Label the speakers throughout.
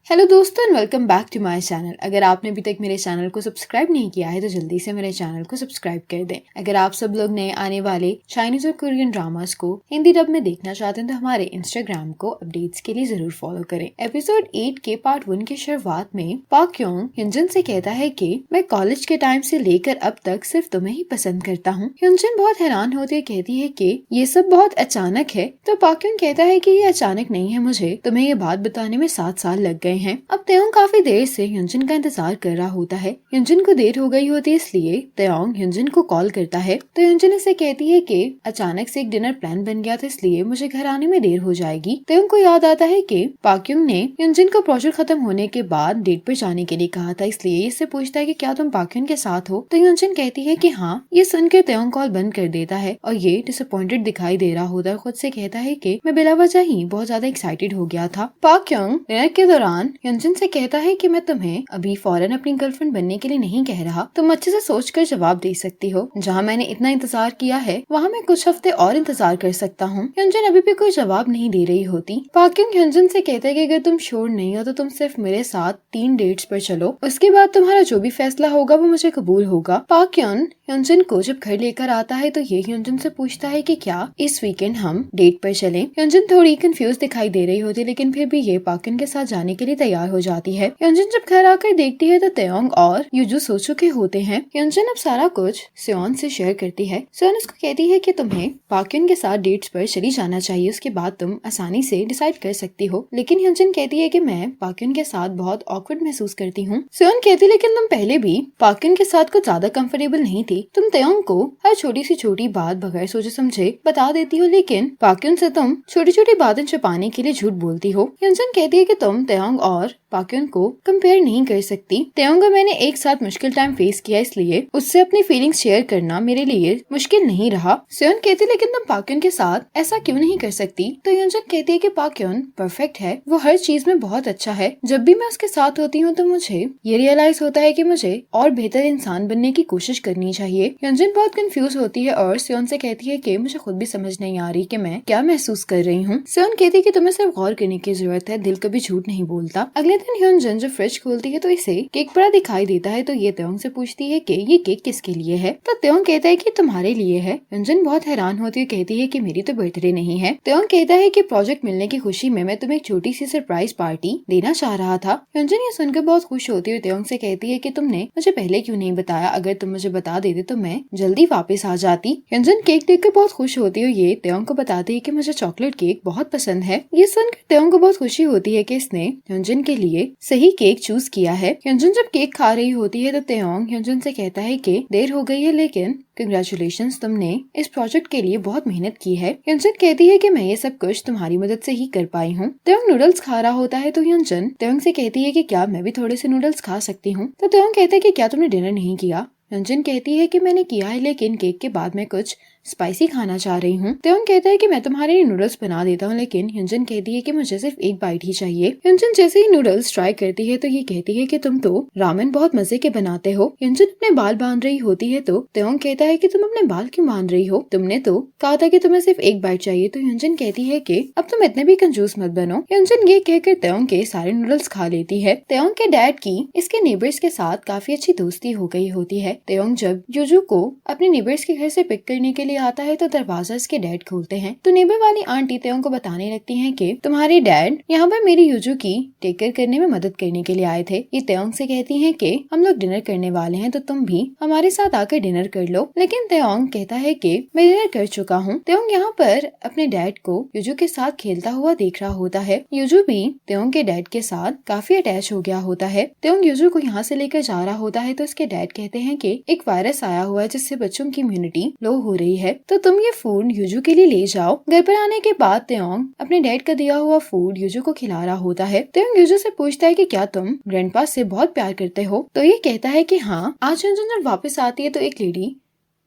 Speaker 1: Hello दोस्तों and welcome back to my channel. अगर आपने अभी तक मेरे चैनल को सब्सक्राइब नहीं किया है तो जल्दी से मेरे चैनल को सब्सक्राइब कर दें। अगर आप सब लोग नए आने वाले चाइनीज और कोरियन ड्रामास को हिंदी डब में देखना चाहते हैं तो हमारे इंस्टाग्राम को अपडेट्स के लिए जरूर फॉलो करें। एपिसोड 8 के पार्ट 1 की शुरुआत में पाक योंग hyunjin से कहता है कि मैं कॉलेज के टाइम से लेकर अब तक सिर्फ तुम्हें ही पसंद करता हूँ। hyunjin बहुत हैरान होते हुए कहती है कि ये सब बहुत अचानक है। तो पाक योंग कहता है कि ये अचानक नहीं है, मुझे तुम्हें ये बात बताने में 7 साल लग गए हैं। अब तेयोंग काफी देर से hyunjin का इंतजार कर रहा होता है। hyunjin को देर हो गई होती है इसलिए तेयोंग hyunjin को कॉल करता है तो hyunjin इसे कहती है कि अचानक से एक डिनर प्लान बन गया था इसलिए मुझे घर आने में देर हो जाएगी। तेयोंग को याद आता है कि पाक योंग ने hyunjin को प्रोजेक्ट खत्म होने के बाद डेट पर जाने के लिए कहा था, इसलिए इससे पूछता है कि क्या तुम पाक योंग के साथ हो। तो hyunjin कहती है कि हाँ। ये सुनकर तेयोंग कॉल बंद कर देता है और ये डिसअपॉइंटेड दिखाई दे रहा होता है। खुद से कहता है कि मैं बिला वजह ही बहुत ज्यादा एक्साइटेड हो गया था। पाक योंग डिनर के दौरान hyunjin से कहता है कि मैं तुम्हें अभी फौरन अपनी गर्लफ्रेंड बनने के लिए नहीं कह रहा, तुम अच्छे से सोचकर जवाब दे सकती हो। जहाँ मैंने इतना इंतजार किया है वहाँ मैं कुछ हफ्ते और इंतजार कर सकता हूँ। hyunjin अभी भी कोई जवाब नहीं दे रही होती। पाक योंग hyunjin से कहता है कि अगर तुम श्योर नहीं हो तो तुम सिर्फ मेरे साथ 3 डेट्स पर चलो, उसके बाद तुम्हारा जो भी फैसला होगा वो मुझे कबूल होगा। पाक योंग hyunjin को जब घर लेकर आता है तो ये hyunjin से पूछता है कि क्या इस वीकेंड हम डेट पर चलें। hyunjin थोड़ी कंफ्यूज दिखाई दे रही होती है लेकिन फिर भी ये पाक योंग के साथ जाने के लिए तैयार हो जाती है। hyunjin जब घर आकर देखती है तो तेयोंग और यूजू सो चुके होते हैं। hyunjin अब सारा कुछ सेओन से शेयर करती है। सेओन उसको कहती है कि तुम्हें पाक योंग के साथ डेट्स पर चली जाना चाहिए, उसके बाद तुम आसानी से डिसाइड कर सकती हो। लेकिन hyunjin कहती है कि मैं पाक योंग के साथ बहुत ऑकवर्ड महसूस करती हूँ। सेओन कहती लेकिन तुम पहले भी पाक योंग के साथ कुछ ज्यादा कंफर्टेबल नहीं थी। तुम तेयोंग को हर छोटी सी छोटी बात बगैर सोचे समझे बता देती हो, लेकिन पाक योंग से तुम छोटी छोटी बातें छुपाने के लिए झूठ बोलती हो। hyunjin कहती है कि तुम तेयोंग और पाक योंग को कंपेयर नहीं कर सकती। तेयोंग और मैंने एक साथ मुश्किल टाइम फेस किया इसलिए उससे अपनी फीलिंग्स शेयर करना मेरे लिए मुश्किल नहीं रहा। सेओन कहती लेकिन तुम पाक योंग के साथ ऐसा क्यों नहीं कर सकती। तो hyunjin कहती है कि पाक योंग परफेक्ट है, वो हर चीज में बहुत अच्छा है। जब भी मैं उसके साथ होती हूँ तो मुझे ये रियलाइज होता है कि मुझे और बेहतर इंसान बनने की कोशिश करनी चाहिए। hyunjin बहुत कंफ्यूज होती है और सेओन से कहती है कि मुझे खुद भी समझ नहीं आ रही कि मैं क्या महसूस कर रही हूँ। सेओन कहती है कि तुम्हें सिर्फ गौर करने की जरूरत है, दिल कभी झूठ नहीं बोलता। अगले दिन hyunjin जब फ्रिज खोलती है तो इसे केक पड़ा दिखाई देता है तो ये तेयोंग से पूछती है कि ये केक किसके लिए है। तो तेयोंग कहता है कि तुम्हारे लिए है। hyunjin बहुत हैरान होती है, कहती है कि मेरी तो बर्थडे नहीं है। तेयोंग कहता है कि प्रोजेक्ट मिलने की खुशी में मैं तुम्हें एक छोटी सी सरप्राइज पार्टी देना चाह रहा था। hyunjin ये सुनकर बहुत खुश होती है। तेयोंग से कहती है कि तुमने मुझे पहले क्यों नहीं बताया, अगर तुम मुझे बता देते तो मैं जल्दी वापस आ जाती। hyunjin केक देखकर बहुत खुश होती है। ये तेयोंग को बताती है कि मुझे चॉकलेट केक बहुत पसंद है। ये सुनकर तेयोंग को बहुत खुशी होती है कि इसने hyunjin के लिए सही केक चूज किया है। hyunjin जब केक खा रही होती है तो तेयोंग hyunjin से कहता है कि देर हो गई है लेकिन कंग्रेचुलेशंस, तुमने इस प्रोजेक्ट के लिए बहुत मेहनत की है। hyunjin कहती है कि मैं ये सब कुछ तुम्हारी मदद से ही कर पाई हूँ। तेयोंग नूडल्स खा रहा होता है तो hyunjin तेयोंग से कहती है कि क्या मैं भी थोड़े से नूडल्स खा सकती हूँ। तो तेयोंग कहता है कि क्या तुमने डिनर नहीं किया। hyunjin कहती है कि मैंने किया है लेकिन केक के बाद मैं कुछ स्पाइसी खाना चाह रही हूँ। तेयोंग कहता है कि मैं तुम्हारे लिए नूडल्स बना देता हूँ, लेकिन hyunjin कहती है कि मुझे सिर्फ एक बाइट ही चाहिए। hyunjin जैसे ही नूडल्स ट्राई करती है तो ये कहती है कि तुम तो रामेन बहुत मजे के बनाते हो। hyunjin अपने बाल बांध रही होती है तो तेयोंग कहता है कि तुम अपने बाल क्यों बांध रही हो, तुमने तो कहा था कि तुम्हें सिर्फ एक बाइट चाहिए। तो hyunjin कहती है कि अब तुम इतने भी कंजूस मत बनो। hyunjin ये कहकर तेयोंग के सारे नूडल्स खा लेती है। तेयोंग के डैड की इसके नेबर्स के साथ काफी अच्छी दोस्ती हो गई होती है। तेयोंग जब यूजू को अपने नेबर्स के घर से पिक करने के लिए आता है तो दरवाजा इसके डैड खोलते हैं। तो नेबर वाली आंटी तेयोंग को बताने लगती हैं कि तुम्हारे डैड यहाँ पर मेरी यूजू की टेक केयर करने में मदद करने के लिए आए थे। ये तेयोंग से कहती हैं कि हम लोग डिनर करने वाले हैं तो तुम भी हमारे साथ आकर डिनर कर लो। लेकिन तेयोंग कहता है कि मैं डिनर कर चुका हूँ। तेयोंग यहाँ पर अपने डैड को यूजू के साथ खेलता हुआ देख रहा होता है। यूजू भी तेयोंग के डैड के साथ काफी अटैच हो गया होता है। तेयोंग यूजू को यहाँ से लेकर जा रहा होता है तो उसके डैड कहते हैं कि एक वायरस आया हुआ है जिससे बच्चों की इम्यूनिटी लो हो रही है, तो तुम ये फूड यूजू के लिए ले जाओ। घर पर आने के बाद तेयोंग अपने डैड का दिया हुआ फूड यूजू को खिला रहा होता है। तेयोंग यूजू से पूछता है कि क्या तुम ग्रैंडपा से बहुत प्यार करते हो। तो ये कहता है कि हाँ। आज hyunjin जब वापस आती है तो एक लेडी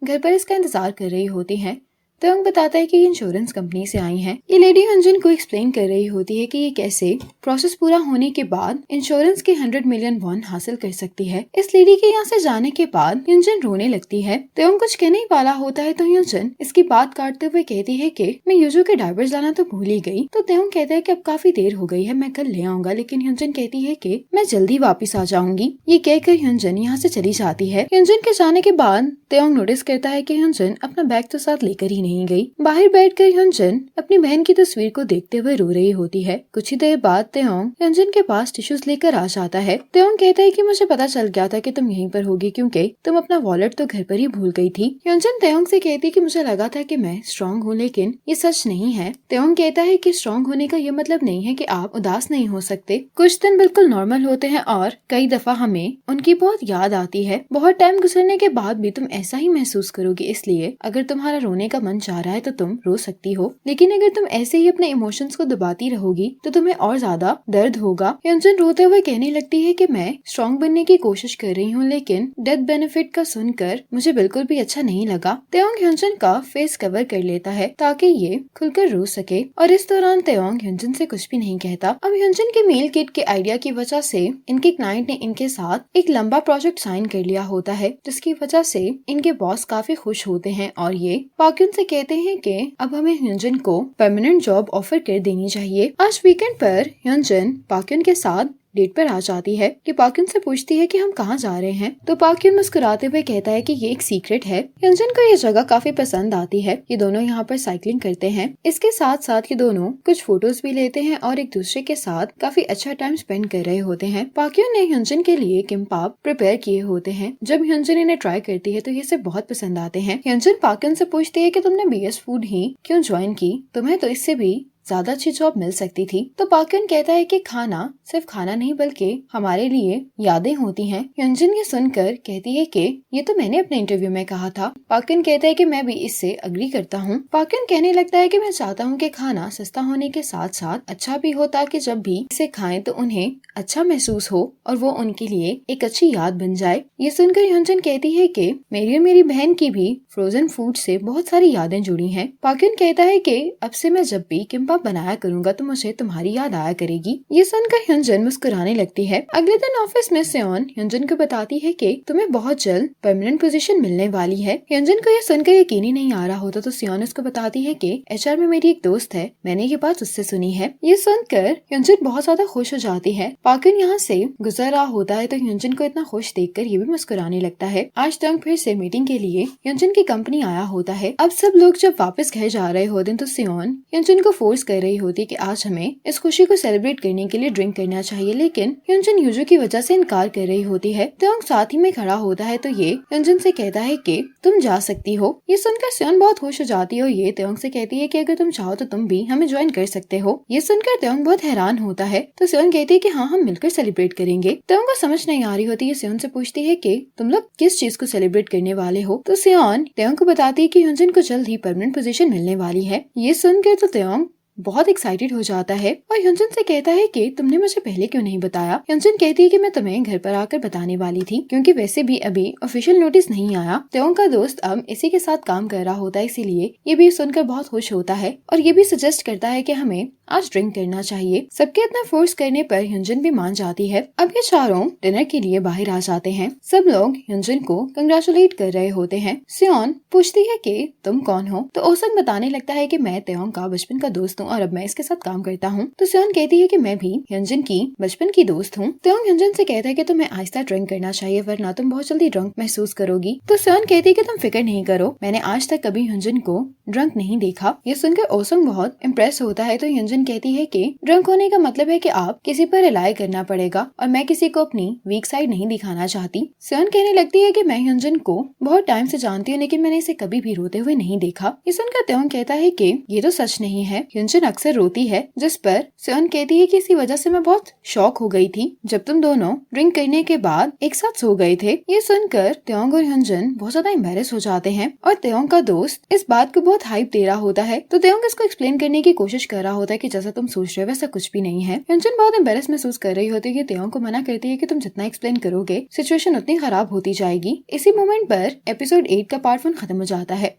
Speaker 1: घर पर इसका इंतजार कर रही होती है। त्योंग बताता है कि ये इंश्योरेंस कंपनी से आई हैं। ये लेडी ह्यूनजन को एक्सप्लेन कर रही होती है कि ये कैसे प्रोसेस पूरा होने के बाद इंश्योरेंस के 100 मिलियन वॉन हासिल कर सकती है। इस लेडी के यहाँ से जाने के बाद ह्यूनजन रोने लगती है। त्योंग कुछ कहने ही वाला होता है तो ह्यूनजन इसकी बात काटते हुए कहती है कि मैं यूजू के डायपर्स लाना तो भूल ही गई। तो त्योंग कहता है कि अब काफी देर हो गई है, मैं कल ले आऊंगा, लेकिन ह्यूनजन कहती है कि मैं जल्दी वापस आ जाऊंगी। ये कहकर ह्यूनजन यहाँ से चली जाती है। ह्यूनजन के जाने के बाद त्योंग नोटिस करता है कि ह्यूनजन अपना बैग तो साथ लेकर ही नहीं गई। बाहर बैठकर ह्यूनजन अपनी बहन की तस्वीर को देखते हुए रो रही होती है। कुछ ही देर बाद त्योंग ह्यूनजन के पास टिश्यूज लेकर आ जाता है। त्योंग कहता है कि मुझे पता चल गया था कि तुम यहीं पर होगी, क्योंकि तुम अपना वॉलेट तो घर पर ही भूल गई थी। ह्यूनजन त्योंग से कहती है कि मुझे लगा था कि मैं स्ट्रॉन्ग हूँ, लेकिन ये सच नहीं है। त्योंग कहता है कि स्ट्रॉन्ग होने का ये मतलब नहीं है कि आप उदास नहीं हो सकते। कुछ दिन बिल्कुल नॉर्मल होते हैं और कई दफा हमें उनकी बहुत याद आती है। बहुत टाइम गुजरने के बाद भी तुम ऐसा ही महसूस करोगे, इसलिए अगर तुम्हारा रोने का मन चाह रहा है तो तुम रो सकती हो, लेकिन अगर तुम ऐसे ही अपने इमोशंस को दबाती रहोगी तो तुम्हें और ज्यादा दर्द होगा। ह्यूनजन रोते हुए कहने लगती है कि मैं स्ट्रॉन्ग बनने की कोशिश कर रही हूँ, लेकिन डेथ बेनिफिट का सुनकर मुझे बिल्कुल भी अच्छा नहीं लगा। त्योंग ह्यूनजन का फेस कवर कर लेता है ताकि ये खुलकर रो सके, और इस दौरान त्योंग ह्यूनजन से कुछ भी नहीं कहता। अब ह्यूनजन के मील किट के आइडिया की वजह से इनके क्लाइंट ने इनके साथ एक लंबा प्रोजेक्ट साइन कर लिया होता है, जिसकी वजह से इनके बॉस काफी खुश होते हैं और ये पाक्यून से कहते हैं कि अब हमें ह्यूनजन को परमानेंट जॉब ऑफर कर देनी चाहिए। आज वीकेंड पर ह्यूनजन पाक्यून के साथ डेट पर आ जाती है कि पाक्यून से पूछती है कि हम कहाँ जा रहे हैं, तो पाक्यून मुस्कुराते हुए कहता है कि ये एक सीक्रेट है। ह्यूनजन को ये जगह काफी पसंद आती है। ये दोनों यहाँ पर साइकिलिंग करते हैं। इसके साथ साथ ये दोनों कुछ फोटोज भी लेते हैं और एक दूसरे के साथ काफी अच्छा टाइम स्पेंड कर रहे होते हैं। पाक्यून ने ह्यूनजन के लिए किम्पाप प्रिपेयर किए होते हैं। जब ह्यूनजन इन्हें ट्राई करती है तो ये सब बहुत पसंद आते हैं। ह्यूनजन पाक्यून से पूछती है कि तुमने बीएस फूड ही क्यों ज्वाइन की, तुम्हें तो इससे भी ज्यादा अच्छी जॉब मिल सकती थी। तो पाक्यून कहता है कि खाना सिर्फ खाना नहीं बल्कि हमारे लिए यादें होती हैं। ह्यूनजन ये सुनकर कहती है कि ये तो मैंने अपने इंटरव्यू में कहा था। पाक्यून कहता है कि मैं भी इससे अग्री करता हूँ। पाक्यून कहने लगता है कि मैं चाहता हूँ कि खाना सस्ता होने के साथ साथ अच्छा भी हो, ताकि जब भी इसे खाएं तो उन्हें अच्छा महसूस हो और वो उनके लिए एक अच्छी याद बन जाए। ये सुनकर ह्यूनजन कहती है कि मेरी और मेरी बहन की भी फ्रोजन फूड से बहुत सारी यादें जुड़ी हैं। पाक्यून कहता है कि अब से मैं जब भी किम्पाप बनाया करूंगा तो मुझे तुम्हारी याद आया करेगी। ये सुनकर ह्यूनजन मुस्कुराने लगती है। अगले दिन ऑफिस में सेओन ह्यूनजन को बताती है कि तुम्हें बहुत जल्द परमानेंट पोजीशन मिलने वाली है। ह्यूनजन को ये सुनकर यकीन ही नहीं आ रहा होता तो सेओन उसको बताती है कि एचआर में मेरी एक दोस्त है, मैंने ये बात उससे सुनी है। ये सुनकर ह्यूनजन बहुत ज्यादा खुश हो जाती है। पाक्यून यहाँ से गुजर रहा होता है तो ह्यूनजन को इतना खुश देखकर ये भी मुस्कुराने लगता है। आज त्योंग फिर से मीटिंग के लिए ह्यूनजन की कंपनी आया होता है। अब सब लोग जब वापस घर जा रहे होते हैं तो सेओन ह्यूनजन को फोर्स कर रही होती है कि आज हमें इस खुशी को सेलिब्रेट करने के लिए ड्रिंक करना चाहिए, लेकिन ह्यूनजन यूजू की वजह से इनकार कर रही होती है। त्योंग साथ ही में खड़ा होता है तो ये ह्यूनजन से कहता है कि तुम जा सकती हो। ये सुनकर सेओन बहुत खुश हो जाती है और ये त्योंग से कहती है कि अगर तुम चाहो तो तुम भी हमें ज्वाइन कर सकते हो। ये सुनकर त्योंग बहुत हैरान होता है तो सेओन कहती है कि हाँ, हम मिलकर सेलिब्रेट करेंगे। त्योंग को समझ नहीं आ रही होती है। सेओन से पूछती है कि तुम लोग किस चीज को सेलिब्रेट करने वाले हो, तो सेओन त्योंग को बताती है कि ह्यूनजन को जल्द ही परमानेंट पोजीशन मिलने वाली है। ये सुनकर तो त्योंग बहुत एक्साइटेड हो जाता है और ह्यूनजन से कहता है कि तुमने मुझे पहले क्यों नहीं बताया। ह्यूनजन कहती है कि मैं तुम्हें घर पर आकर बताने वाली थी, क्योंकि वैसे भी अभी ऑफिशियल नोटिस नहीं आया। त्योंग का दोस्त अब इसी के साथ काम कर रहा होता है, इसीलिए ये भी सुनकर बहुत खुश होता है और ये भी सजेस्ट करता है कि हमें आज ड्रिंक करना चाहिए। सबके इतना फोर्स करने पर ह्यूनजन भी मान जाती है। अब ये चारों डिनर के लिए बाहर आ जाते हैं। सब लोग ह्यूनजन को कंग्रेचुलेट कर रहे होते हैं। सेओन पूछती है कि तुम कौन हो, तो ओसंग बताने लगता है कि मैं त्योंग का बचपन का दोस्त हूँ और अब मैं इसके साथ काम करता हूँ। तो सेओन कहती है कि मैं भी ह्यूनजन की बचपन की दोस्त हूँ। त्योंग ह्यूनजन से कहता है कि तुम्हें आहिस्ता ड्रिंक करना चाहिए वरना तुम बहुत जल्दी ड्रंक महसूस करोगी। तो सेओन कहती है कि तुम फिक्र नहीं करो, मैंने आज तक कभी ह्यूनजन को ड्रंक नहीं देखा। ये सुनकर ओसंग बहुत इम्प्रेस होता है तो ह्यूनजन कहती है कि ड्रंक होने का मतलब है कि आप किसी पर रिलाई करना पड़ेगा और मैं किसी को अपनी वीक साइड नहीं दिखाना चाहती। सेओन कहने लगती है कि मैं ह्यूनजन को बहुत टाइम से जानती हूँ, लेकिन मैंने इसे कभी भी रोते हुए नहीं देखा। ये सुनकर त्योंग कहता है कि ये तो सच नहीं है, ह्यूनजन अक्सर रोती है। जिस पर सेओन कहती है कि इसी वजह से मैं बहुत शॉक हो गई थी जब तुम दोनों ड्रिंक करने के बाद एक साथ सो गए थे। ये सुनकर त्योंग और ह्यूनजन बहुत ज्यादा एम्बेरस हो जाते हैं और त्योंग का दोस्त इस बात को बहुत हाइप दे रहा होता है। तो त्योंग इसको एक्सप्लेन करने की कोशिश कर रहा होता है कि जैसा तुम सोच रहे हो वैसा कुछ भी नहीं है। ह्यूनजन बहुत एम्बेरस महसूस कर रही होती है कि त्योंग को मना करती है कि तुम जितना एक्सप्लेन करोगे सिचुएशन उतनी खराब होती जाएगी। इसी मोमेंट पर एपिसोड 8 का पार्ट 1 खत्म हो जाता है।